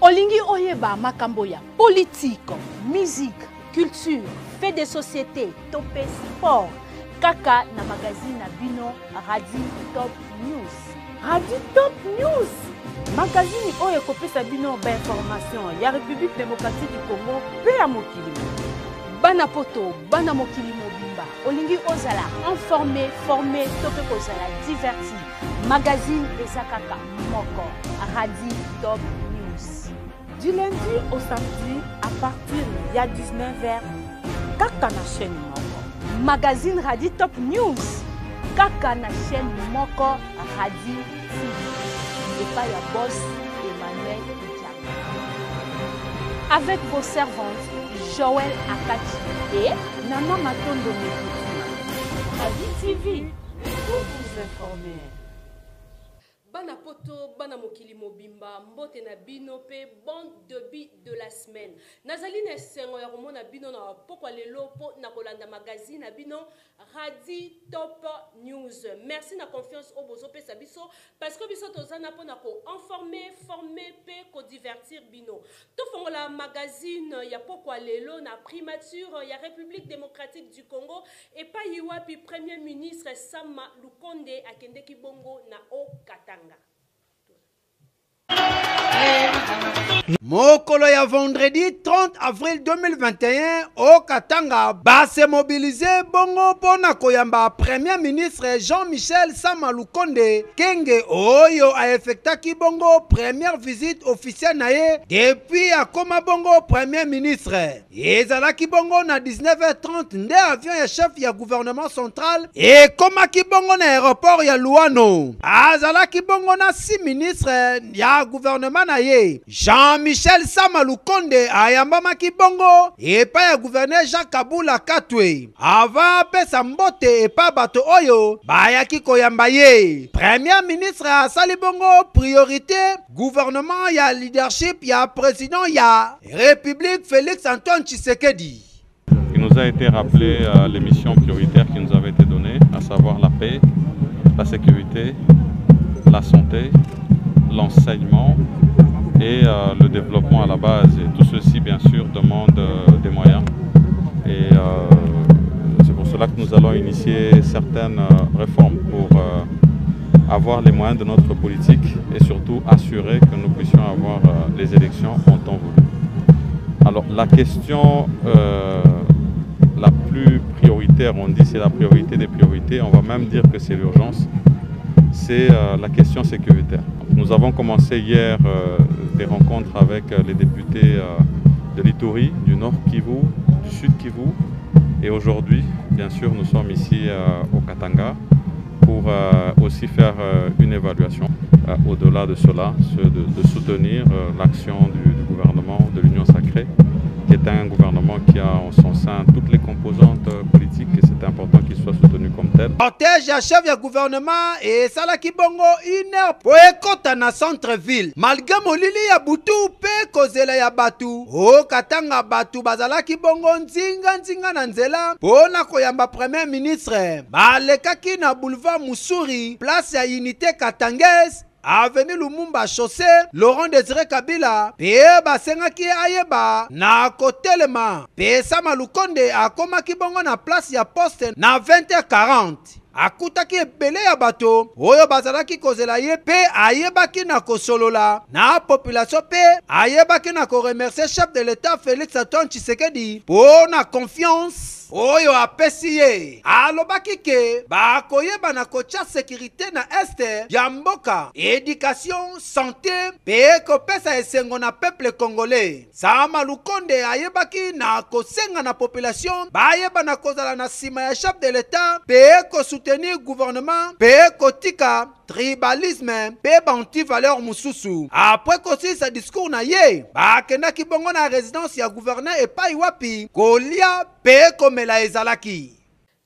Olingi oyeba makambo ya politique, musique, culture, fait de société, topé sport, kaka na magazine na bino Radi Top News. Radi Top News, magazine oyo ekopesa bino ba information ya République démocratique du Congo pe ya mokili. Bana poto, bana mokili mobimba. Olingi ozala informé, formé, topé kozala diverti. Magazine ezakaka moko Radi Top News. Du lundi au samedi à partir de 19h, kaka na chaîne moko. Magazine Radi Top News. Kaka na chaîne moko Radi TV. Et pas ya boss Emmanuel Diab. Avec vos servantes Joël Akati et Nana Matondo Mekoutima. Radi TV, pour vous informer. Bana poto, bana mokili mobimba, mbote na bino pe bon début de la semaine. Nazali na sengo ya komona bino na pokwa lelo po na kolanda magazine na bino Radi Top News. Merci na confiance au bozo pe sabiso parce que biso tozana po na ko informer, former pe ko divertir bino. To fongola magazine ya pokwa lelo na primature ya République démocratique du Congo et pa yiwapi premier ministre Sama Lukonde akende kibongo na o Katanga. Mokolo ya vendredi 30 avril 2021 au Katanga base mobilisé bongo pona koyamba premier ministre Jean-Michel Sama Lukonde Kenge oyo a effectaki bongo première visite officielle naye depuis akoma bongo premier ministre. Ezalaki bongo na 19h30 nde avion ya chef ya gouvernement central et komaki bongo na aéroport ya Luano. Azalaki bongo na 6 ministres ya gouvernement naye. Jean-Michel Sama Lukonde ayambamaki bongo epa ya gouverneur Jean Kabula Katwe ava pesa mbote epa bato oyo bayaki koyamba ye. Premier ministre asali bongo priorité gouvernement ya leadership ya président ya République Félix Antoine Tshisekedi. Il nous a été rappelé les missions prioritaires qui nous avaient été données, à savoir la paix, la sécurité, la santé, l'enseignement et le développement à la base. Et tout ceci, bien sûr, demande des moyens. Et c'est pour cela que nous allons initier certaines réformes pour avoir les moyens de notre politique et surtout assurer que nous puissions avoir les élections en temps voulu. Alors, la question la plus prioritaire, on dit c'est la priorité des priorités, on va même dire que c'est l'urgence, c'est la question sécuritaire. Nous avons commencé hier des rencontres avec les députés de l'Ituri, du Nord Kivu, du Sud Kivu. Et aujourd'hui, bien sûr, nous sommes ici au Katanga pour aussi faire une évaluation. Au-delà de cela, de soutenir l'action du gouvernement de l'Union sacrée, qui est un gouvernement qui a en son sein toutes les composantes politiques et c'est important qu'il soit soutenu comme tel. Cortège ya chef ya gouvernement et salaki bongo une heure po ekota na centre-ville. Malgré molili ya butu pe kozela ya batu. O Katanga batu bazalaki bongo nzinga na nzela pona koyamba premier ministre. Balekaki na boulevard Musuri, place ya unité Katangaise, Avenue Lumumba Chaussée, Laurent Désiré Kabila, pe basengaki ayeba na kotelema. Pe Sama Lukonde akomaki bongo na place ya poste na 20h40. Akutaki ebele ya bato oyo bazalaki kozela ye pe ayebaki na kosolola na population pe ayebaki na koremercier chef de l'état Félix Antoine Tshisekedi pour na confiance oyo apesi ye. Alobaki ke bakoyeba na kotia sécurité na este ya mboka, éducation, santé pe kopesa esengo na peuple congolais. Sama Lukonde ayebaki na kosenga na population bayeba na kozala na sima ya chef de l'état pe soutenir gouvernement pe kotika tribalisme pe banti-valeur mususu. Après kosi sa discours na ye bakendaki bongo na résidence ya gouverneur epai wapi kolia pe komela ezalaki.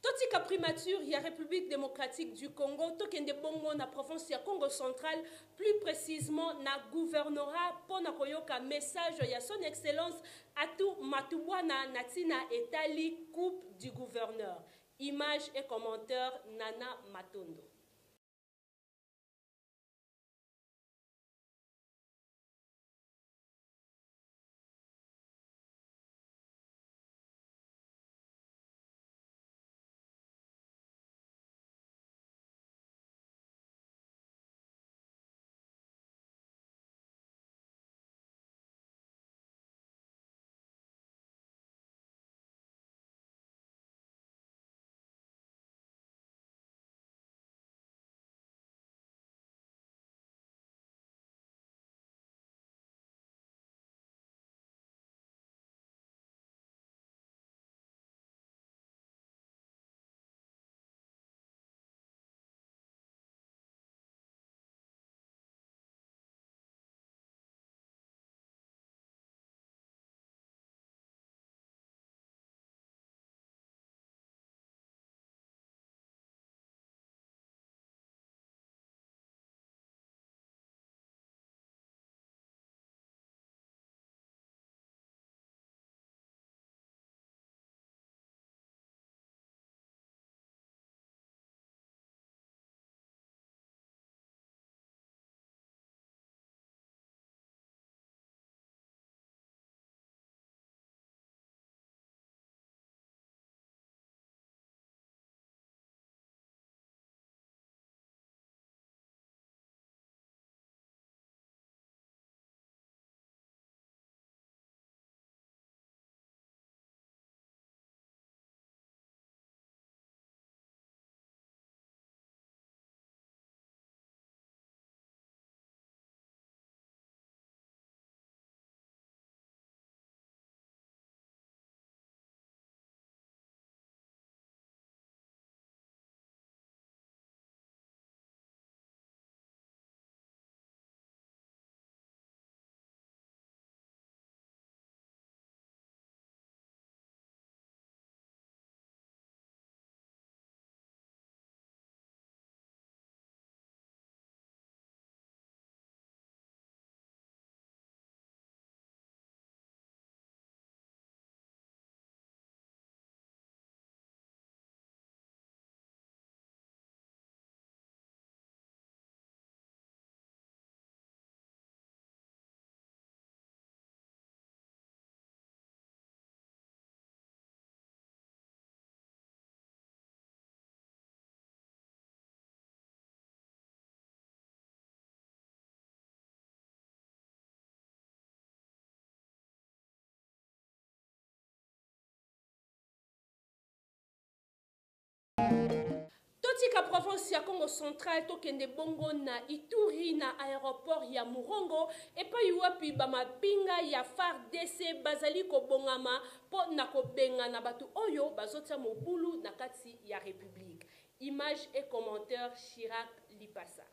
Totika primature ya République démocratique du Congo, tokende bongo na province ya Congo central, plus précisément na gouvernorat pona koyoka message ya son excellence Atou Matubwana Natina Etali, coupe du gouverneur. Image et commentaire Nana Matondo. totika province ya Congo central tokende bongo na Ituri na aéroport ya Murongo epai wapi bamapinga ya FARDC bazali kobongama po na kobenga na batu oyo bazotia mobulu na kati ya République. Image et commentaire Chirac Lipasa.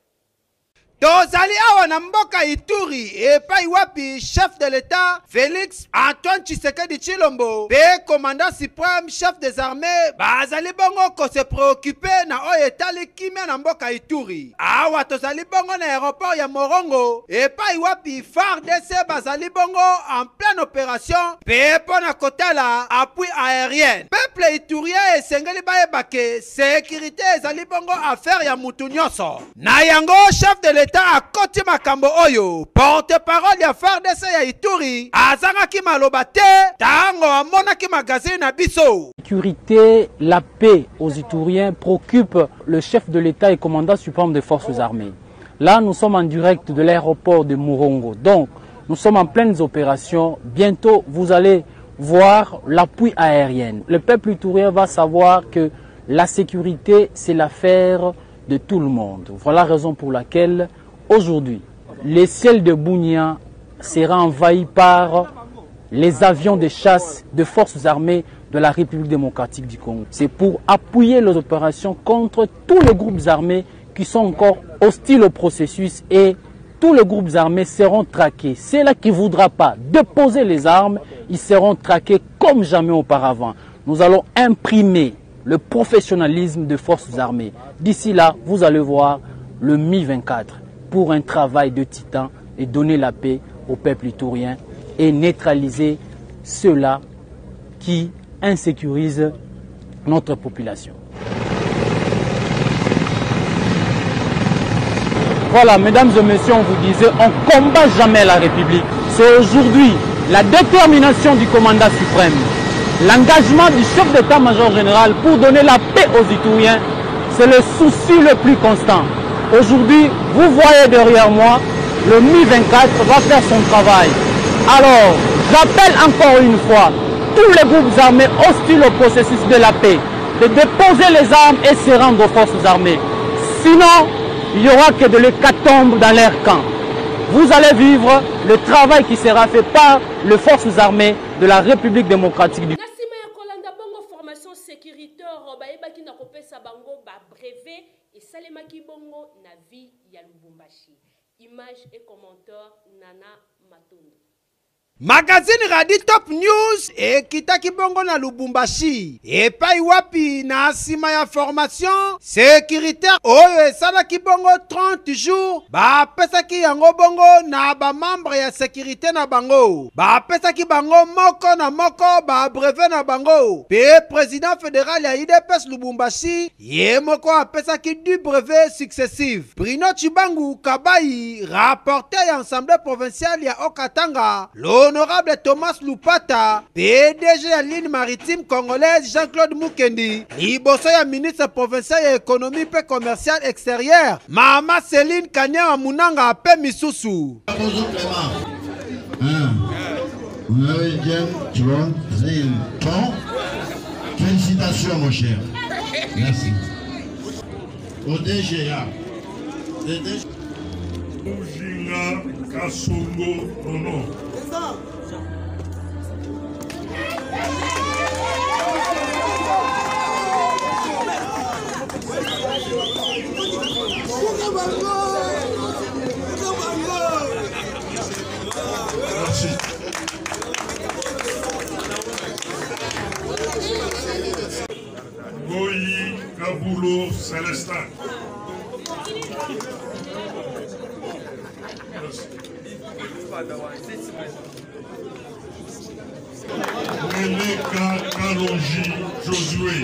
tozali awa na mboka Ituri epai wapi chef de l'État Félix Antoine Tshisekedi Tshilombo pe commandant suprême chef des armées bazali bongo ko se préoccuper na oyo etali kimia na mboka Ituri. Awa tozali bongo na aéroport ya Morongo epai wapi FARDC bazali bongo en pleine opération pe pona kotala appui aérien. Peuple iturien esengeli bayebake sécurité ezali bongo affaire ya mutu nyonso. Na yango chef de l'État a koti makambo oyo porte-parole ya FARDC ya Ituri azangaki maloba te tango amonaki magazine na biso. Sécurité, la paix aux Ituriens préoccupe le chef de l'État et commandant suprême des forces armées. Là, nous sommes en direct de l'aéroport de Murongo. Donc, nous sommes en pleines opérations. Bientôt, vous allez voir l'appui aérien. Le peuple iturien va savoir que la sécurité, c'est l'affaire de tout le monde. Voilà la raison pour laquelle aujourd'hui, le ciel de Bunia sera envahi par les avions de chasse de forces armées de la République démocratique du Congo. C'est pour appuyer les opérations contre tous les groupes armés qui sont encore hostiles au processus et tous les groupes armés seront traqués. Ceux-là qui ne voudront pas déposer les armes, ils seront traqués comme jamais auparavant. Nous allons imprimer le professionnalisme des forces armées. D'ici là, vous allez voir le Mi-24 pour un travail de titan et donner la paix au peuple iturien et neutraliser ceux-là qui insécurisent notre population. Voilà, mesdames et messieurs, on vous disait, on ne combat jamais la République. C'est aujourd'hui la détermination du commandant suprême, l'engagement du chef d'état-major général pour donner la paix aux Ituriens, c'est le souci le plus constant. Aujourd'hui, vous voyez derrière moi, le Mi-24 va faire son travail. Alors, j'appelle encore une fois tous les groupes armés hostiles au processus de la paix de déposer les armes et se rendre aux forces armées. Sinon, il n'y aura que de l'hécatombe dans leur camp. Vous allez vivre le travail qui sera fait par les forces armées de la République démocratique du Congo. Formation sécuritaire, baebaki na kopesa bango ba brevet et salemaki bongo na vie ya Lubumbashi. Image et commentaire Nana Matondo. Magazine Radi Top News ekitaki bongo na Lubumbashi epai wapi na nsima ya formation sécuritaire oyo esalaki bongo 30 jours bapesaki yango bongo na bamembre ya sécurité na bango bapesaki bango moko na moko babrevet na bango pe président fédéral ya UDPS Lubumbashi ye moko apesaki du brevet successif. Bruno Chibangu Kabayi, rapporteur ya Assemblée provinciale ya Okatanga, Honorable Thomas Lupata, PDG ya ligne maritime congolaise Jean-Claude Mukendi, liboso ya ministre provincial ya économie pe commercial extérieur, Mama Céline Kanya Munanga pe misusu. Bonjour Clément. Vous avez bien, tu vois, bon. Félicitations mon cher. Merci. Au DGA. Ujinga Kasongo Nono. Merci. Goyi Kabulo Célestin. Meleka Kalonji Josué.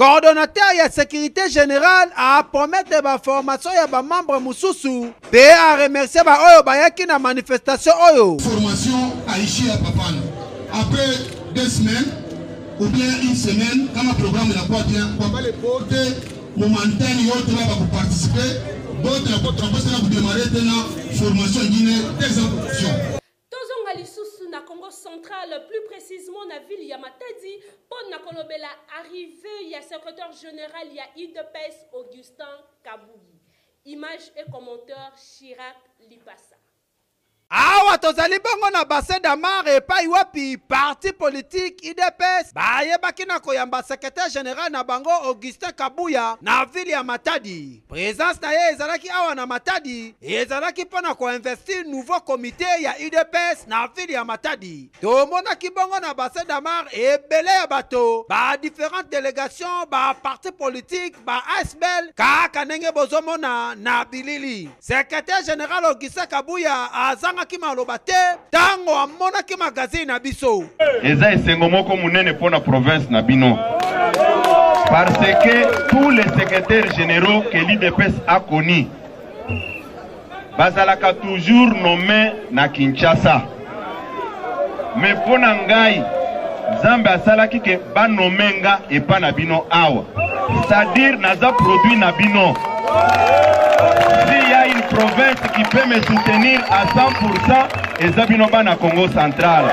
coordonnateur ya sécurité générale a promettre ba formation ya ba membre mususu pe a remercier ba oyo bayaki na manifestation oyo. Formation à ici à Papano. Après 2 semaines ou bien 1 semaine, quand le programme n'a pas bien, on va les porter momentanément et autres là pour participer. D'autres là pour démarrer la formation guinéenne des institutions. Na Congo central, plus précisément na ville ya Matadi, pour na kolobela arrivée ya secrétaire général ya IDPS Augustin Kabouyi. Image et commentaire Chirac Lipasa. Awa tozali bongo na bassin d'Amar epai wapi parti politique IDPS bayebaki na koyamba secrétaire général na bango Augustin Kabouya na ville ya Matadi. Présence na ye ezalaki awa na Matadi ezalaki mpona koinvestir nouveau comité ya IDPS na ville ya Matadi. Tomonaki bongo na bassin d'Amar ebele ya bato ba différentes délégations ba parti politique ba ASBL kaka ndenge bozomona na bilili. Secrétaire général Augustin Kabouya azanga tango amonaki magazine na biso eza esengo moko munene pona province na bino parce que tous les secrétaires généraux que l'IDPS a connus bazalaka toujours nommé na Kinshasa, mais pona ngai Nzambe asalaki ke ba nomenga epa na bino awa, c'est-à-dire naza produit na bino. S'il y a une province qui peut me soutenir à 100%, et Zabinoba na Congo central.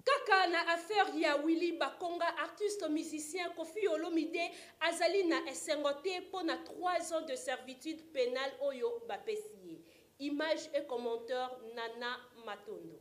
Kaka na affaire ya Willy Bakonga, artiste musicien Kofi Olomide, azali na esengote pour na 3 ans de servitude pénale oyo bapesiye. Image et commentaire Nana Matondo.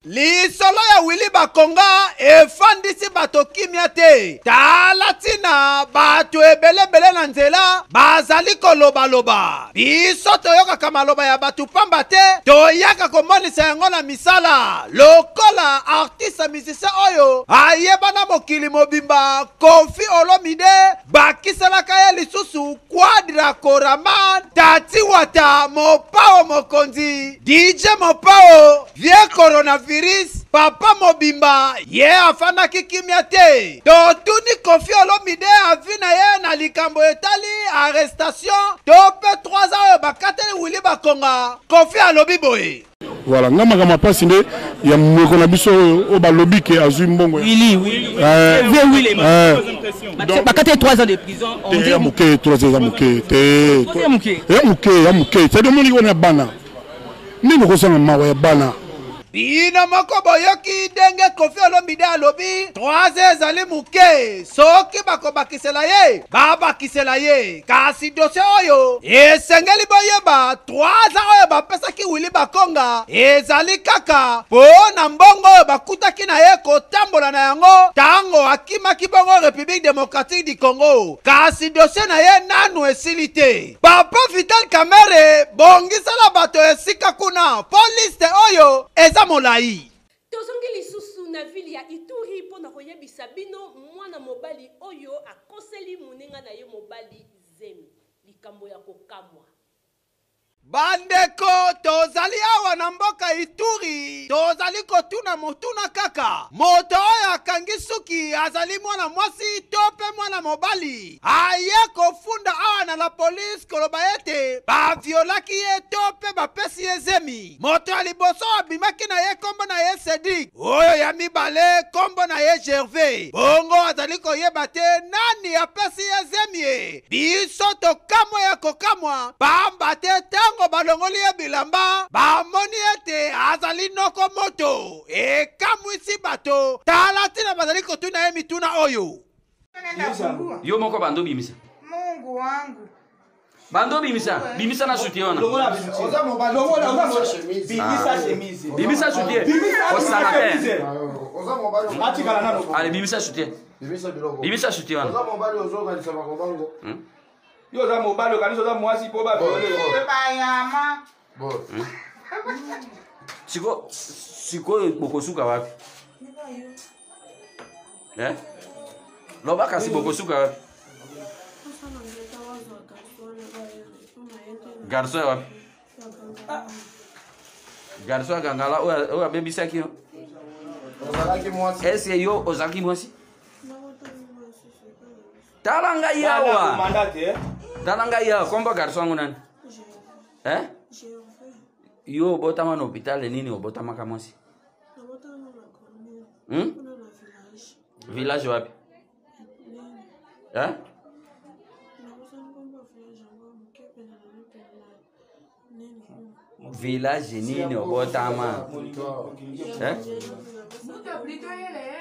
Lisolo ya Willy Bakonga efandisi bato kimia te. Tala tina bato ebele na nzela bazali koloba. Biso toyokaka maloba ya bato pamba te toyaka komonisa yango na misala. Lokola artiste musicien oyo ayebana mokili mobimba Kofi Olomide bakiselaka ye lisusu Quadra Koraman Tati Wata Mopao Mokonzi DJ Mopao Vie Coronavirus Papa Mobimba ye afana kikimia te. Totuni Kofi Olomide avina ye na likambo etali arrestation tope 3 ans bakateli Willy Bakonga Kofi alobi boye. Voilà, nga makama pasi nde ya mweko na biso o balobi ke azui mbongo. Oui. Bakate 3 ans de prison. On dit muke 3 ans muke te. Ya muke. C'est de moni ko na bana. Nini ko sanga mawa ya bana. Bino moko boyoki denge Kofi Olomide alobi 3 ans ezali muke soki bakobakisela ye babakisela ye kasi dossier oyo esengeli boyeba 3 ans oyo bapesaki Willy Bakonga ezali kaka po na mbongo oyo bakutaki na ye kotambola na yango tango akimaki bongo République démocratique du Congo kasi dossier na ye nanu esili te. Papa Vital Kamerhe bongisala bato esika kuna police oyo eza molai. Tozongi lisusu na ville ya Ituri pona koyebisa bino mwana mobali oyo akoseli muninga na ye mobali zemi likambo ya kokamwa. Bandeko tozali awa na mboka Ituri tozali kotuna motuna kaka moto oyo akangi suki azali mwana mwasi tope mwana mobali aye kofunda awa na la police koloba ete baviolaki ye tope bapesi ye zemi. Moto ya liboso abimaki na ye kombo na ye Cedric oyo ya mibale kombo na ye Gervais bongo azali koyeba te nani apesi ye zemi. Biso tokamwa ya kokamwa bamba te tango balongoli ya bilamba bamoni ete azali noko moto ekamwisi bato tala tina bazali kotuna ye mituna oyo. Yo moko bando bimisa. Mungu wangu. Bando bimisa na soutien ona. Bimisa soutien. Allez bimisa soutien. Bimisa soutien ona. Yo za mobali kanisa za mwasi po ba bayama. Siko bokosuka wapi? Loba kasi bokosuka wapi? Garçon wapi? Garçon gangala o abebisa kio. Est-ce que yo ozaki mwasi? Talanga yawa. Talanga yawa. Komba garçon wangu nani? Eh? Yo botama na hôpital nini obotama kama mwasi? Village wapi? Eh? Village nini obotama? Eh?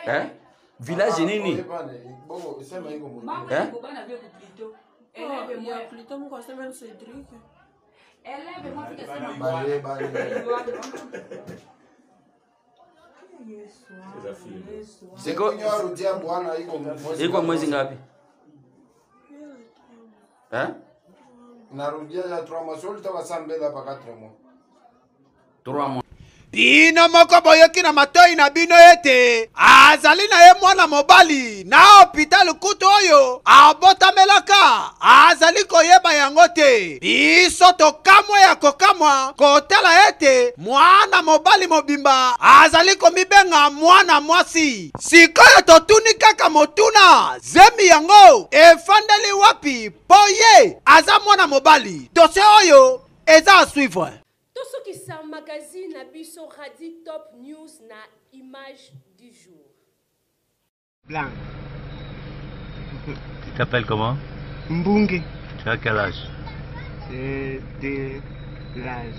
Eh? Village nini? Eh? Siko iko mwezi ngapi? Eh? Narudia ya 3 mois, solo tava sambela pa 4 mois. 3 mois. bino moko boyoki na matoi na bino ete azali na ye mwana mobali na hôpital kutu oyo abotamelaka azali koyeba yango te. Biso tokamwa ya kokamwa kotala ete mwana mobali mobimba azali komibenga mwana mwasi. Sikoyo totuni kaka motuna zemi yango efandeli wapi po ye aza mwana mobali. Dossier oyo eza a suivre. Tosokisa magazine na biso Radi Top News na image du jour. Blanc. Tu t'appelles comment? Mbunge. Tu as quel âge? De l'âge.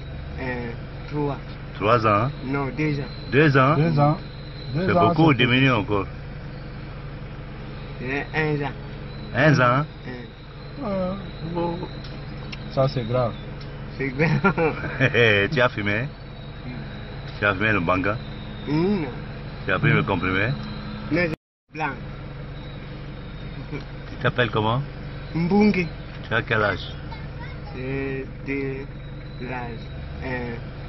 3. 3 ans? Non, 2 ans. 2 ans? 2 ans. C'est beaucoup ou diminué encore? 1 an. 1 an? Ça c'est grave. C'est grave. Tu as fumé? Tu as fumé le banga? Non. Tu as pris le comprimé? Non, blanc. Tu t'appelles comment? Mbunge. Tu as quel âge? De l'âge.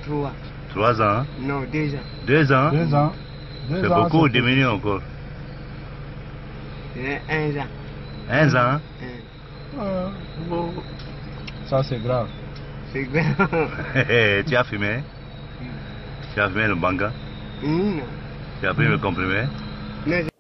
3. 3 ans? Non, 2 ans. 2 ans? 2 ans. C'est beaucoup ou diminué encore? 1 an. 1 an? Ça c'est grave. C'est grave. Tu as fumé? Tu as fumé le banga? Non. Tu as pris le comprimé?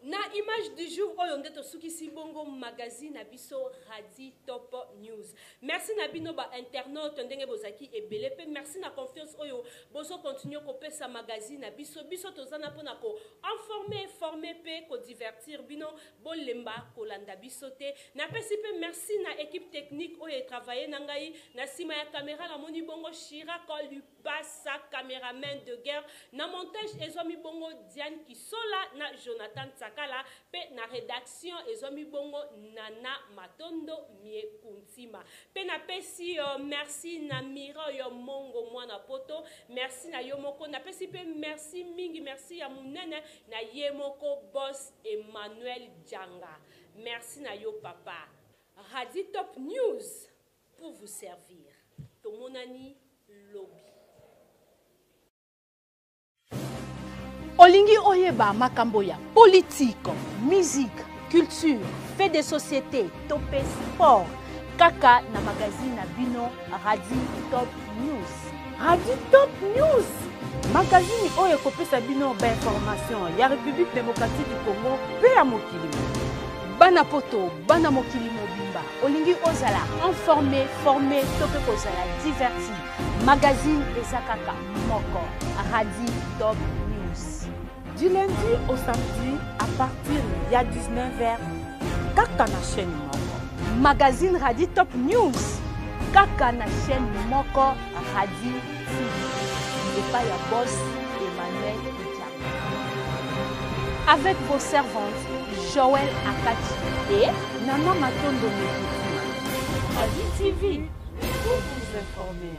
Na image du jour oyo ndeto sukisi bongo magazine na biso Radi Top News. Merci na bino ba internaute ndenge bozaki ebele pe merci na confiance oyo bozo continue ko pesa magazine na biso tozana pona ko informer, former pe ko divertir bino bolemba ko landa biso te. Na pesi pe merci na équipe technique oyo travailler na ngai na sima ya caméra la moni bongo Shira ko lui passe caméraman de guerre na montage ezomi bongo Diane Kisola na Jonathan Tsakala pe na rédaction ezomi bongo Nana Matondo Mie Kuntima pe na pesi merci na Mira yo mongo mwana poto merci na yo moko na pesi pe merci mingi merci ya munene na ye moko boss Emmanuel Djanga merci na yo papa. Radi Top News pour vous servir. Tomonani lobby. Olingi oyeba makambo ya politique, musique, culture, fait de société, topé sport. Kaka na magazine na bino Radi Top News. Radi Top News. Magazine oyo kopesa bino ba information ya République démocratique du Congo pe ya mokili. Bana poto, bana mokili mobimba. Olingi ozala informé, formé, topé kozala diverti. Magazine ezakaka moko. Radi Top News. Du lundi au samedi à partir de 19h, kaka na chaîne moko. Magazine Radi Top News. Kaka na chaîne moko Radi TV. Et pas ya boss Emmanuel Djanga. Avec vos servantes Joël Akati et Nana Matondo Mekutima. Radi TV. Pour vous informer.